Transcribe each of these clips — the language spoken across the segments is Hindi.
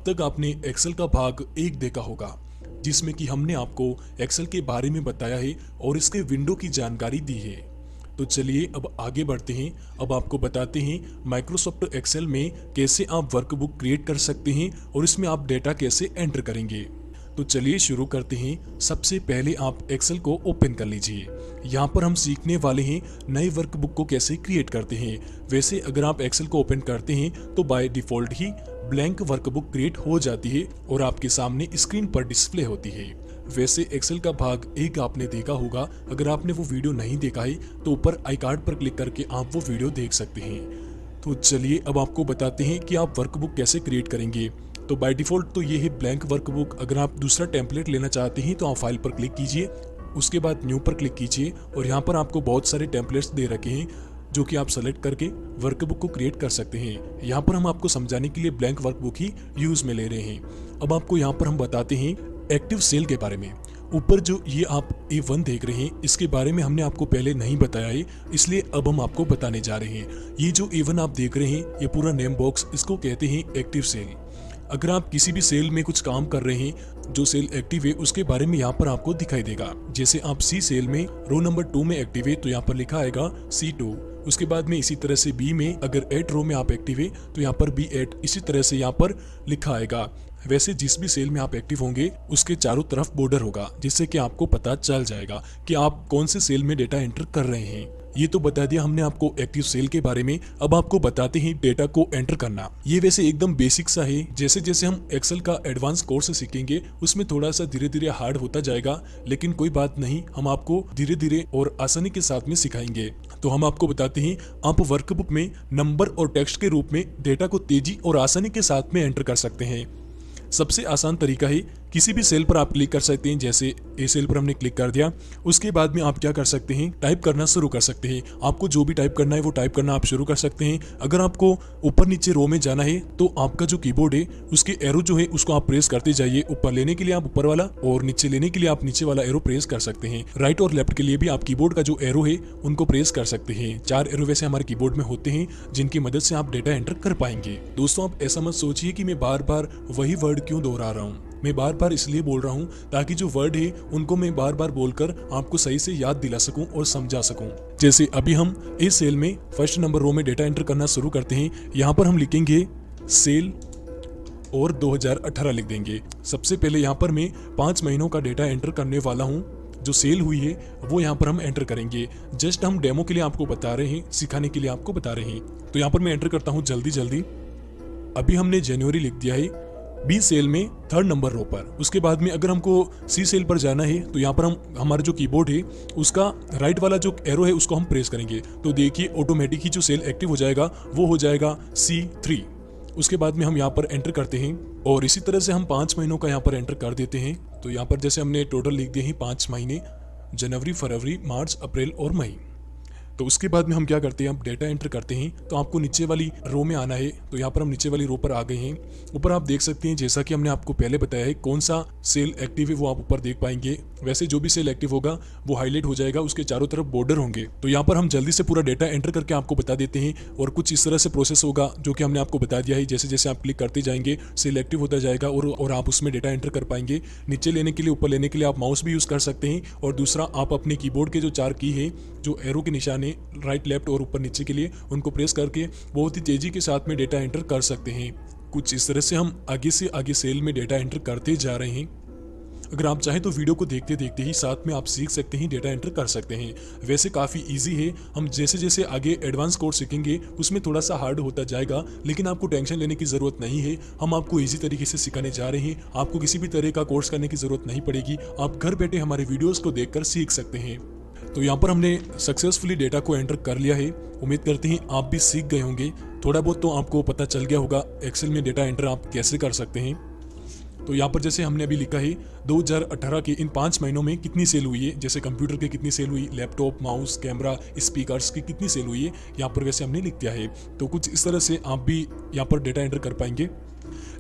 अब तक आपने एक्सेल का भाग 1 देखा होगा, जिसमें कि हमने आपको एक्सेल के बारे में बताया है और इसके विंडो की जानकारी दी है। तो चलिए अब आगे बढ़ते हैं। अब आपको बताते हैं माइक्रोसॉफ्ट एक्सेल में कैसे आप वर्कबुक क्रिएट कर सकते हैं और इसमें आप डेटा कैसे एंटर करेंगे। तो चलिए शुरू करते हैं। सबसे पहले आप एक्सेल को ओपन कर लीजिए। यहाँ पर हम सीखने वाले हैं नए वर्कबुक को कैसे क्रिएट करते हैं। वैसे अगर आप एक्सेल को ओपन करते हैं तो by default he blank workbook create हो जाती है और आपके सामने स्क्रीन पर डिस्प्ले होती है। वैसे एक्सेल का भाग 1 आपने देखा होगा। अगर आपने वो वीडियो नहीं देखा है तो ऊपर आई कार्ड पर क्लिक करके आप वो वीडियो देख सकते हैं। तो चलिए अब आपको बताते हैं कि आप वर्कबुक कैसे क्रिएट करेंगे। तो बाय डिफॉल्ट तो ये है ब्लैंक वर्कबुक। अगर आप दूसरा टेम्पलेट लेना चाहते हैं तो आप फाइल पर क्लिक कीजिए, उसके बाद न्यू पर क्लिक कीजिए और यहाँ पर आपको बहुत सारे टेम्पलेट्स दे रखे हैं जो कि आप सेलेक्ट करके वर्कबुक को क्रिएट कर सकते हैं। यहाँ पर हम आपको समझाने के लिए ब्लैंक वर्कबुक ही यूज में ले रहे हैं। अब आपको यहाँ पर हम बताते हैं एक्टिव सेल के बारे में। ऊपर जो ये आप A1 देख रहे हैं, इसके बारे में हमने आपको पहले नहीं बताया है, इसलिए अब हम आपको बताने जा रहे हैं। ये जो A1 आप देख रहे हैं, ये पूरा नेम बॉक्स, इसको कहते हैं एक्टिव सेल। अगर आप किसी भी सेल में कुछ काम कर रहे हैं, जो सेल एक्टिव है उसके बारे में यहाँ पर आपको दिखाई देगा। जैसे आप C सेल में रो नंबर 2 में एक्टिव है तो यहाँ पर लिखा आएगा C2। उसके बाद में इसी तरह से B में अगर 8 रो में आप एक्टिव है तो यहाँ पर B8 इसी तरह से यहाँ पर लिखा आएगा। वैसे जिस भी सेल में आप एक्टिव होंगे उसके चारों तरफ बॉर्डर होगा, जिससे कि आपको पता चल जाएगा कि आप कौन से सेल में डेटा एंटर कर रहे हैं। ये तो बता दिया हमने आपको एक्टिव सेल के बारे में। अब आपको बताते हैं डेटा को एंटर करना। ये वैसे एकदम बेसिक सा है। जैसे जैसे हम एक्सेल का एडवांस कोर्स सीखेंगे उसमें थोड़ा सा धीरे धीरे हार्ड होता जाएगा, लेकिन कोई बात नहीं, हम आपको धीरे धीरे और आसानी के साथ में सिखाएंगे। तो हम आपको बताते हैं आप वर्कबुक में नंबर और टेक्स्ट के रूप में डेटा को तेजी और आसानी के साथ में एंटर कर सकते हैं। सबसे आसान तरीका है किसी भी सेल पर आप क्लिक कर सकते हैं। जैसे ए सेल पर हमने क्लिक कर दिया, उसके बाद में आप क्या कर सकते हैं, टाइप करना शुरू कर सकते हैं। आपको जो भी टाइप करना है वो टाइप करना आप शुरू कर सकते हैं। अगर आपको ऊपर नीचे रो में जाना है तो आपका जो कीबोर्ड है उसके एरो जो है उसको आप प्रेस करते जाइए। ऊपर लेने के लिए आप ऊपर वाला और नीचे लेने के लिए आप नीचे वाला एरो प्रेस कर सकते हैं। राइट और लेफ्ट के लिए भी आप कीबोर्ड का जो एरो है उनको प्रेस कर सकते हैं। 4 एरो वैसे हमारे कीबोर्ड में होते हैं जिनकी मदद से आप डेटा एंटर कर पाएंगे। दोस्तों आप ऐसा मत सोचिए कि मैं बार बार वही वर्ड क्यों दोहरा रहा हूँ। मैं बार बार इसलिए बोल रहा हूँ ताकि जो वर्ड है उनको मैं बार बार बोलकर आपको सही से याद दिला सकूं और समझा सकूं। जैसे अभी हम इस सेल में फर्स्ट नंबर रो में डेटा एंटर करना शुरू करते हैं। यहाँ पर हम लिखेंगे सेल और 2018 लिख देंगे। सबसे पहले यहाँ पर मैं 5 महीनों का डेटा एंटर करने वाला हूँ। जो सेल हुई है वो यहाँ पर हम एंटर करेंगे। जस्ट हम डेमो के लिए आपको बता रहे हैं, सिखाने के लिए आपको बता रहे हैं। तो यहाँ पर मैं एंटर करता हूँ जल्दी जल्दी। अभी हमने जनवरी लिख दिया है बी सेल में 3rd नंबर रो पर। उसके बाद में अगर हमको सी सेल पर जाना है तो यहाँ पर हम हमारा जो कीबोर्ड है उसका राइट वाला जो एरो है उसको हम प्रेस करेंगे तो देखिए ऑटोमेटिक ही जो सेल एक्टिव हो जाएगा वो हो जाएगा C3। उसके बाद में हम यहाँ पर एंटर करते हैं और इसी तरह से हम 5 महीनों का यहाँ पर एंटर कर देते हैं। तो यहाँ पर जैसे हमने टोटल लिख दिए हैं 5 महीने, जनवरी, फरवरी, मार्च, अप्रैल और मई। तो उसके बाद में हम क्या करते हैं, हम डेटा एंटर करते हैं। तो आपको नीचे वाली रो में आना है। तो यहाँ पर हम नीचे वाली रो पर आ गए हैं। ऊपर आप देख सकते हैं जैसा कि हमने आपको पहले बताया है कौन सा सेल एक्टिव है वो आप ऊपर देख पाएंगे। वैसे जो भी सेल एक्टिव होगा वो हाईलाइट हो जाएगा, उसके चारों तरफ बॉर्डर होंगे। तो यहाँ पर हम जल्दी से पूरा डेटा एंटर करके आपको बता देते हैं और कुछ इस तरह से प्रोसेस होगा जो कि हमने आपको बता दिया है। जैसे जैसे आप क्लिक करते जाएंगे सेल एक्टिव होता जाएगा और आप उसमें डेटा एंटर कर पाएंगे। नीचे लेने के लिए, ऊपर लेने के लिए आप माउस भी यूज कर सकते हैं और दूसरा आप अपने कीबोर्ड के जो 4 की है, जो एरो के निशान है राइट लेफ्ट और ऊपर नीचे के लिए, उनको प्रेस करके बहुत ही तेजी के साथ में डेटा एंटर कर सकते हैं। कुछ इस तरह से हम आगे से आगे सेल में डेटा एंटर करते जा रहे हैं। अगर आप चाहें तो वीडियो को देखते देखते ही साथ में आप सीख सकते हैं, डेटा एंटर कर सकते हैं। वैसे काफ़ी इजी है। हम जैसे जैसे आगे एडवांस कोर्स सीखेंगे उसमें थोड़ा सा हार्ड होता जाएगा, लेकिन आपको टेंशन लेने की ज़रूरत नहीं है। हम आपको इजी तरीके से सिखाने जा रहे हैं। आपको किसी भी तरह का कोर्स करने की ज़रूरत नहीं पड़ेगी। आप घर बैठे हमारे वीडियोज़ को देखकर सीख सकते हैं। तो यहाँ पर हमने सक्सेसफुली डेटा को एंटर कर लिया है। उम्मीद करते हैं आप भी सीख गए होंगे। थोड़ा बहुत तो आपको पता चल गया होगा एक्सेल में डेटा एंटर आप कैसे कर सकते हैं। तो यहाँ पर जैसे हमने अभी लिखा है 2018 के इन 5 महीनों में कितनी सेल हुई है, जैसे कंप्यूटर की कितनी सेल हुई, लैपटॉप, माउस, कैमरा, स्पीकर्स की कितनी सेल हुई है, यहाँ पर वैसे हमने लिख दिया है। तो कुछ इस तरह से आप भी यहाँ पर डेटा एंटर कर पाएंगे।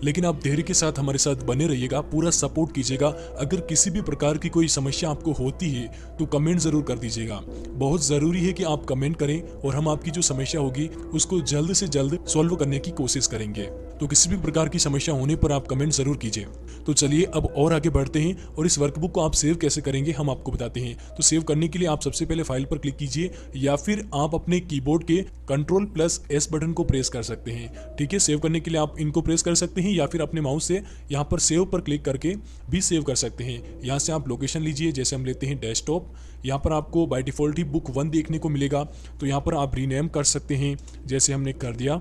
लेकिन आप धैर्य के साथ हमारे साथ बने रहिएगा, पूरा सपोर्ट कीजिएगा। अगर किसी भी प्रकार की कोई समस्या आपको होती है तो कमेंट ज़रूर कर दीजिएगा। बहुत ज़रूरी है कि आप कमेंट करें और हम आपकी जो समस्या होगी उसको जल्द से जल्द सॉल्व करने की कोशिश करेंगे। तो किसी भी प्रकार की समस्या होने पर आप कमेंट ज़रूर कीजिए। तो चलिए अब और आगे बढ़ते हैं और इस वर्कबुक को आप सेव कैसे करेंगे हम आपको बताते हैं। तो सेव करने के लिए आप सबसे पहले फाइल पर क्लिक कीजिए या फिर आप अपने कीबोर्ड के Ctrl+S बटन को प्रेस कर सकते हैं। ठीक है, सेव करने के लिए आप इनको प्रेस कर सकते हैं या फिर अपने माउस से यहाँ पर सेव पर क्लिक करके भी सेव कर सकते हैं। यहाँ से आप लोकेशन लीजिए, जैसे हम लेते हैं डेस्कटॉप। यहाँ पर आपको बाय डिफ़ॉल्ट ही बुक 1 देखने को मिलेगा, तो यहाँ पर आप रीनेम कर सकते हैं, जैसे हमने कर दिया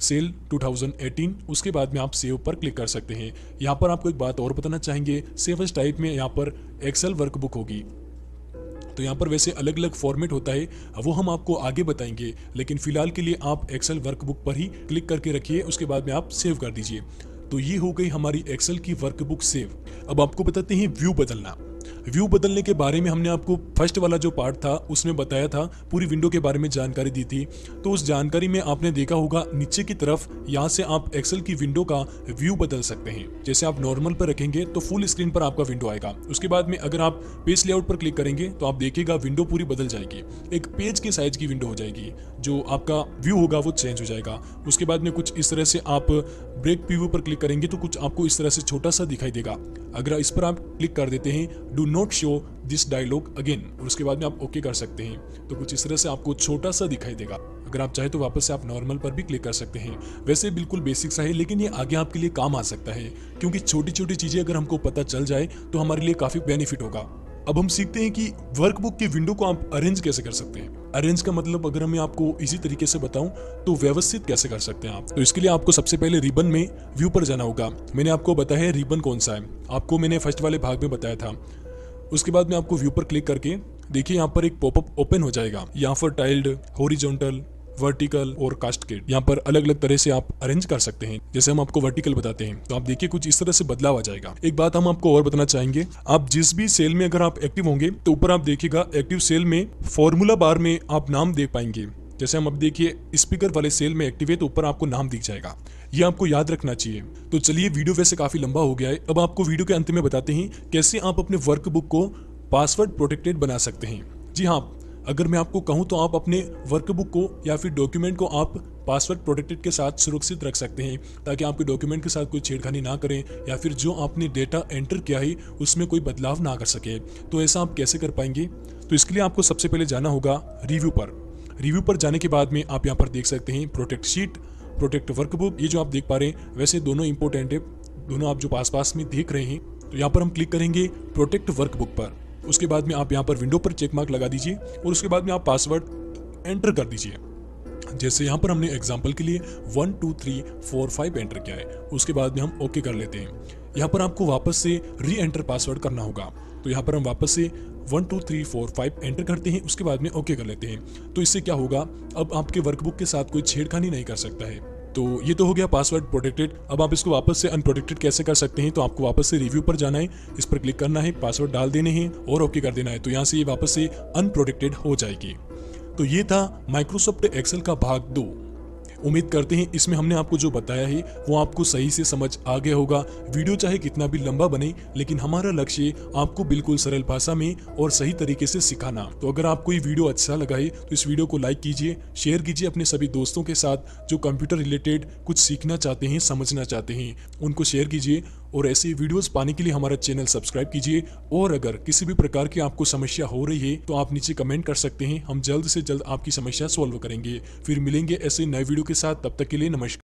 सेल 2018। उसके बाद में आप सेव पर क्लिक कर सकते हैं। यहाँ पर आपको एक बात और बताना चाहेंगे, सेव एज टाइप में यहाँ पर एक्सेल वर्कबुक होगी। तो यहाँ पर वैसे अलग अलग फॉर्मेट होता है, वो हम आपको आगे बताएंगे, लेकिन फिलहाल के लिए आप एक्सेल वर्कबुक पर ही क्लिक करके रखिए, उसके बाद में आप सेव कर दीजिए। तो ये हो गई हमारी एक्सेल की वर्कबुक सेव। अब आपको बताते हैं व्यू बदलना। व्यू बदलने के बारे में हमने आपको फर्स्ट वाला जो पार्ट था उसमें बताया था, पूरी विंडो के बारे में जानकारी दी थी। तो उस जानकारी में आपने देखा होगा नीचे की तरफ यहाँ से आप एक्सेल की विंडो का व्यू बदल सकते हैं। जैसे आप नॉर्मल पर रखेंगे तो फुल स्क्रीन पर आपका विंडो आएगा। उसके बाद में अगर आप पेज लेआउट पर क्लिक करेंगे तो आप देखिएगा विंडो पूरी बदल जाएगी, एक पेज के साइज की विंडो हो जाएगी, जो आपका व्यू होगा वो चेंज हो जाएगा। उसके बाद में कुछ इस तरह से आप ब्रेक प्रीव्यू पर क्लिक करेंगे तो कुछ आपको इस तरह से छोटा सा दिखाई देगा। अगर इस पर आप क्लिक कर देते हैं do not show this dialog again, और उसके बाद में आप ओके कर सकते हैं, तो कुछ इस तरह से आपको छोटा सा दिखाई देगा। अगर आप चाहे तो वापस से आप नॉर्मल पर भी क्लिक कर सकते हैं। वैसे बिल्कुल बेसिक सा है, लेकिन ये आगे आपके लिए काम आ सकता है, क्योंकि छोटी छोटी चीजें अगर हमको पता चल जाए तो हमारे लिए काफी बेनिफिट होगा। अब हम सीखते हैं कि वर्कबुक की विंडो को आप अरेंज कैसे कर सकते हैं। अरेंज का मतलब अगर मैं आपको इसी तरीके से बताऊं तो व्यवस्थित कैसे कर सकते हैं आप। तो इसके लिए आपको सबसे पहले रिबन में व्यू पर जाना होगा। मैंने आपको बताया है रिबन कौन सा है, आपको मैंने फर्स्ट वाले भाग में बताया था। उसके बाद में आपको व्यू पर क्लिक करके देखिए यहाँ पर एक पॉपअप ओपन हो जाएगा। यहाँ पर टाइल्ड, हॉरिजॉन्टल, वर्टिकल और कास्केड, यहाँ पर अलग अलग तरह से आप अरेंज कर सकते हैं। जैसे हम आपको वर्टिकल बताते हैं तो आप देखिए कुछ इस तरह से बदलाव आ जाएगा। एक बात हम आपको और बताना चाहेंगे, आप जिस भी सेल में अगर आप एक्टिव होंगे तो ऊपर आप देखिएगा एक्टिव सेल में फॉर्मूला बार में आप नाम देख पाएंगे। जैसे हम अब देखिए स्पीकर वाले सेल में एक्टिव है तो ऊपर आपको नाम दिख जाएगा, ये आपको याद रखना चाहिए। तो चलिए, वीडियो वैसे काफी लंबा हो गया है, अब आपको वीडियो के अंत में बताते हैं कैसे आप अपने वर्कबुक को पासवर्ड प्रोटेक्टेड बना सकते हैं। जी हाँ, अगर मैं आपको कहूं तो आप अपने वर्कबुक को या फिर डॉक्यूमेंट को आप पासवर्ड प्रोटेक्टेड के साथ सुरक्षित रख सकते हैं, ताकि आपके डॉक्यूमेंट के साथ कोई छेड़खानी ना करें या फिर जो आपने डेटा एंटर किया है उसमें कोई बदलाव ना कर सके। तो ऐसा आप कैसे कर पाएंगे? तो इसके लिए आपको सबसे पहले जाना होगा रिव्यू पर। रिव्यू पर जाने के बाद में आप यहाँ पर देख सकते हैं प्रोटेक्ट शीट, प्रोटेक्ट वर्कबुक। ये जो आप देख पा रहे हैं वैसे दोनों इंपॉर्टेंट है, दोनों आप जो पास में देख रहे हैं। तो यहाँ पर हम क्लिक करेंगे प्रोटेक्ट वर्कबुक पर। उसके बाद में आप यहाँ पर विंडो पर चेक मार्क लगा दीजिए और उसके बाद में आप पासवर्ड एंटर कर दीजिए। जैसे यहाँ पर हमने एग्जांपल के लिए 1 2 3 4 5 एंटर किया है, उसके बाद में हम ओके कर लेते हैं। यहाँ पर आपको वापस से री एंटर पासवर्ड करना होगा। तो यहाँ पर हम वापस से 1 2 3 4 5 एंटर करते हैं, उसके बाद में ओके कर लेते हैं। तो इससे क्या होगा, अब आपके वर्कबुक के साथ कोई छेड़खानी नहीं कर सकता है। तो ये तो हो गया पासवर्ड प्रोटेक्टेड। अब आप इसको वापस से अनप्रोटेक्टेड कैसे कर सकते हैं? तो आपको वापस से रिव्यू पर जाना है, इस पर क्लिक करना है, पासवर्ड डाल देने हैं और ओके कर देना है। तो यहाँ से ये वापस से अनप्रोटेक्टेड हो जाएगी। तो ये था माइक्रोसॉफ्ट एक्सेल का भाग 2। उम्मीद करते हैं इसमें हमने आपको जो बताया है वो आपको सही से समझ आ गया होगा। वीडियो चाहे कितना भी लंबा बने, लेकिन हमारा लक्ष्य आपको बिल्कुल सरल भाषा में और सही तरीके से सिखाना। तो अगर आपको ये वीडियो अच्छा लगा है तो इस वीडियो को लाइक कीजिए, शेयर कीजिए अपने सभी दोस्तों के साथ जो कंप्यूटर रिलेटेड कुछ सीखना चाहते हैं, समझना चाहते हैं, उनको शेयर कीजिए। और ऐसे वीडियोस पाने के लिए हमारा चैनल सब्सक्राइब कीजिए। और अगर किसी भी प्रकार की आपको समस्या हो रही है तो आप नीचे कमेंट कर सकते हैं, हम जल्द से जल्द आपकी समस्या सॉल्व करेंगे। फिर मिलेंगे ऐसे नए वीडियो के साथ, तब तक के लिए नमस्कार।